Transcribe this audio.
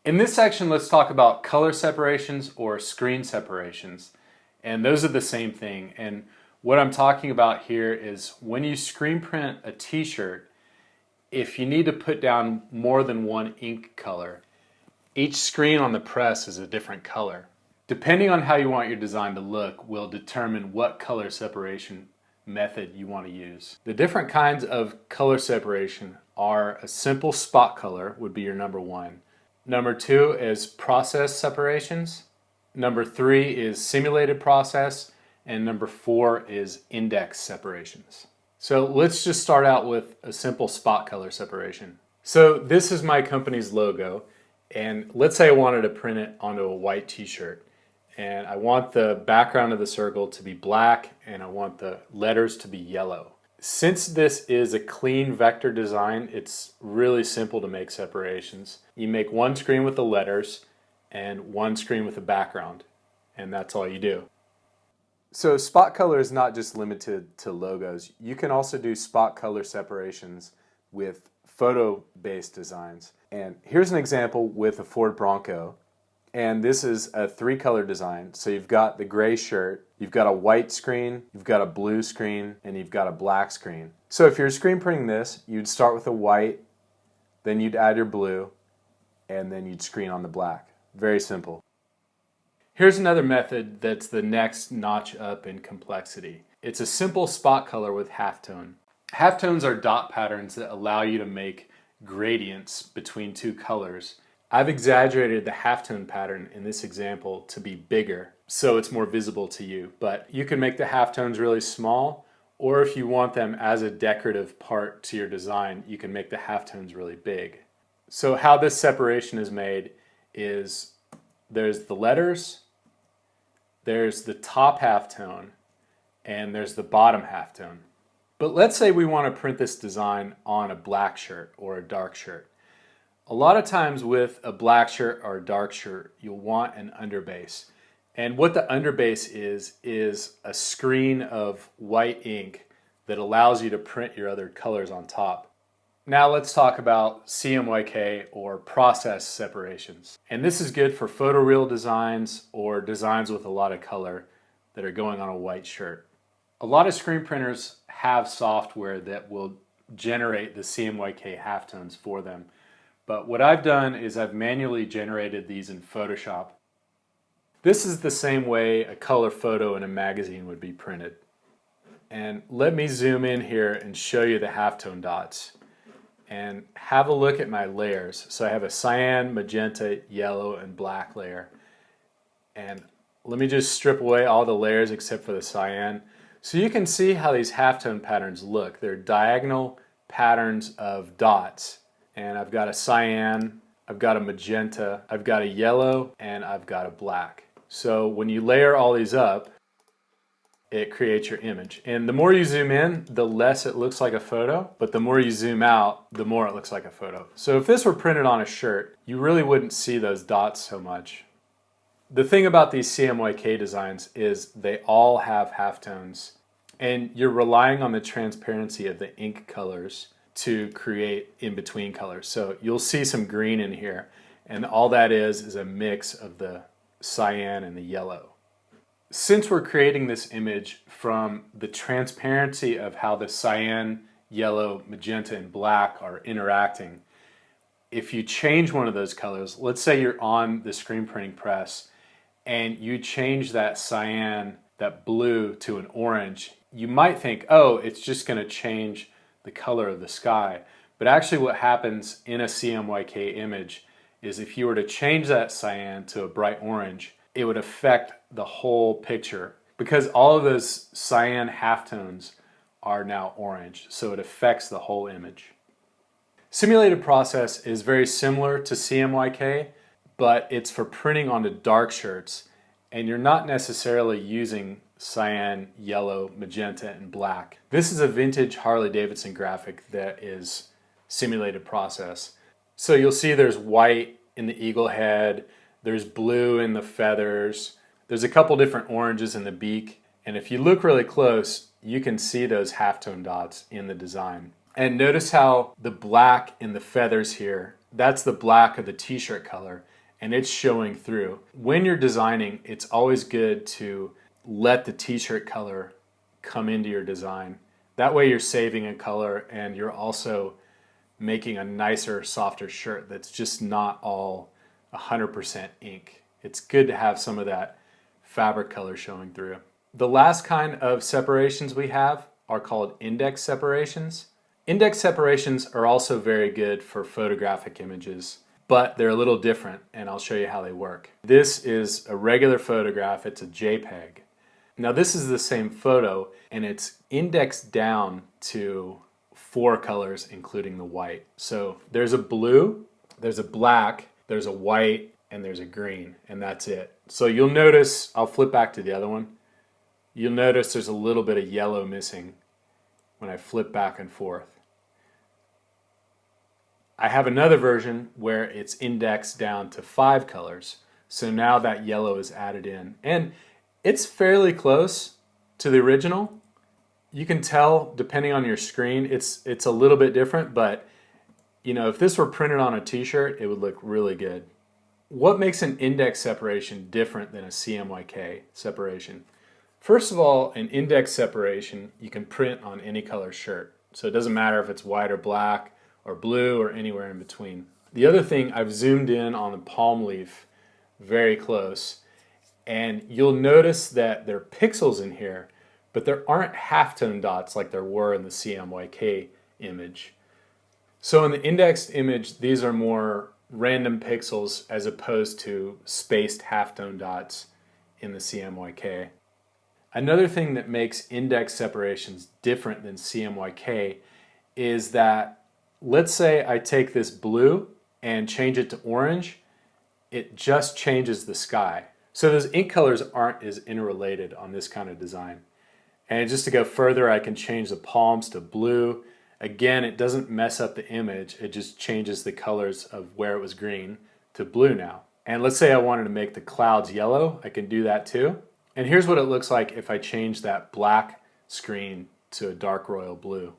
In this section, let's talk about color separations or screen separations. And those are the same thing. And what I'm talking about here is when you screen print a t-shirt, if you need to put down more than one ink color, each screen on the press is a different color. Depending on how you want your design to look will determine what color separation method you want to use. The different kinds of color separation are a simple spot color would be your number one. Number two is process separations. Number three is simulated process. And number four is index separations. So let's just start out with a simple spot color separation. So this is my company's logo. And let's say I wanted to print it onto a white t-shirt. And I want the background of the circle to be black and I want the letters to be yellow. Since this is a clean vector design, it's really simple to make separations. You make one screen with the letters and one screen with the background, and that's all you do. So spot color is not just limited to logos. You can also do spot color separations with photo-based designs. And here's an example with a Ford Bronco. And this is a 3-color design. So you've got the gray shirt, you've got a white screen, you've got a blue screen, and you've got a black screen. So if you're screen printing this, you'd start with a white, then you'd add your blue, and then you'd screen on the black. Very simple. Here's another method that's the next notch up in complexity. It's a simple spot color with halftone. Halftones are dot patterns that allow you to make gradients between two colors. I've exaggerated the halftone pattern in this example to be bigger so it's more visible to you, but you can make the halftones really small, or if you want them as a decorative part to your design, you can make the halftones really big. So how this separation is made is there's the letters, there's the top halftone, and there's the bottom halftone. But let's say we want to print this design on a black shirt or a dark shirt. A lot of times with a black shirt or a dark shirt, you'll want an underbase. And what the underbase is a screen of white ink that allows you to print your other colors on top. Now let's talk about CMYK or process separations. And this is good for photoreal designs or designs with a lot of color that are going on a white shirt. A lot of screen printers have software that will generate the CMYK halftones for them. But what I've done is I've manually generated these in Photoshop. This is the same way a color photo in a magazine would be printed. And let me zoom in here and show you the halftone dots. And have a look at my layers. So I have a cyan, magenta, yellow, and black layer. And let me just strip away all the layers except for the cyan. So you can see how these halftone patterns look. They're diagonal patterns of dots. And I've got a cyan, I've got a magenta, I've got a yellow, and I've got a black. So when you layer all these up, it creates your image. And the more you zoom in, the less it looks like a photo, but the more you zoom out, the more it looks like a photo. So if this were printed on a shirt, you really wouldn't see those dots so much. The thing about these CMYK designs is they all have halftones, and you're relying on the transparency of the ink colors to create in-between colors. So you'll see some green in here, and all that is a mix of the cyan and the yellow. Since we're creating this image from the transparency of how the cyan, yellow, magenta, and black are interacting, if you change one of those colors, let's say you're on the screen printing press and you change that cyan, that blue to an orange, you might think, oh, it's just going to change the color of the sky. But actually what happens in a CMYK image is if you were to change that cyan to a bright orange, it would affect the whole picture because all of those cyan halftones are now orange, so it affects the whole image. Simulated process is very similar to CMYK, but it's for printing onto dark shirts, and you're not necessarily using cyan, yellow, magenta, and black. This is a vintage Harley-Davidson graphic that is simulated process. So you'll see there's white in the eagle head, there's blue in the feathers, there's a couple different oranges in the beak, and if you look really close, you can see those halftone dots in the design. And notice how the black in the feathers here that's the black of the t-shirt color, and it's showing through. When you're designing, it's always good to let the t-shirt color come into your design. That way you're saving a color and you're also making a nicer, softer shirt that's just not all 100% ink. It's good to have some of that fabric color showing through. The last kind of separations we have are called index separations. Index separations are also very good for photographic images, but they're a little different, and I'll show you how they work. This is a regular photograph, it's a JPEG. Now this is the same photo, and it's indexed down to 4 colors, including the white. So there's a blue, there's a black, there's a white, and there's a green, and that's it. So you'll notice, I'll flip back to the other one, you'll notice there's a little bit of yellow missing when I flip back and forth. I have another version where it's indexed down to 5 colors, so now that yellow is added in. And it's fairly close to the original. You can tell, depending on your screen, it's a little bit different, but you know, if this were printed on a t-shirt, it would look really good. What makes an index separation different than a CMYK separation? First of all, an index separation you can print on any color shirt. So it doesn't matter if it's white or black or blue or anywhere in between. The other thing, I've zoomed in on the palm leaf very close, and you'll notice that there are pixels in here, but there aren't halftone dots like there were in the CMYK image. So in the indexed image, these are more random pixels as opposed to spaced halftone dots in the CMYK. Another thing that makes index separations different than CMYK is that, let's say I take this blue and change it to orange, it just changes the sky. So those ink colors aren't as interrelated on this kind of design. And just to go further, I can change the palms to blue. Again, it doesn't mess up the image, it just changes the colors of where it was green to blue now. And let's say I wanted to make the clouds yellow, I can do that too. And here's what it looks like if I change that black screen to a dark royal blue.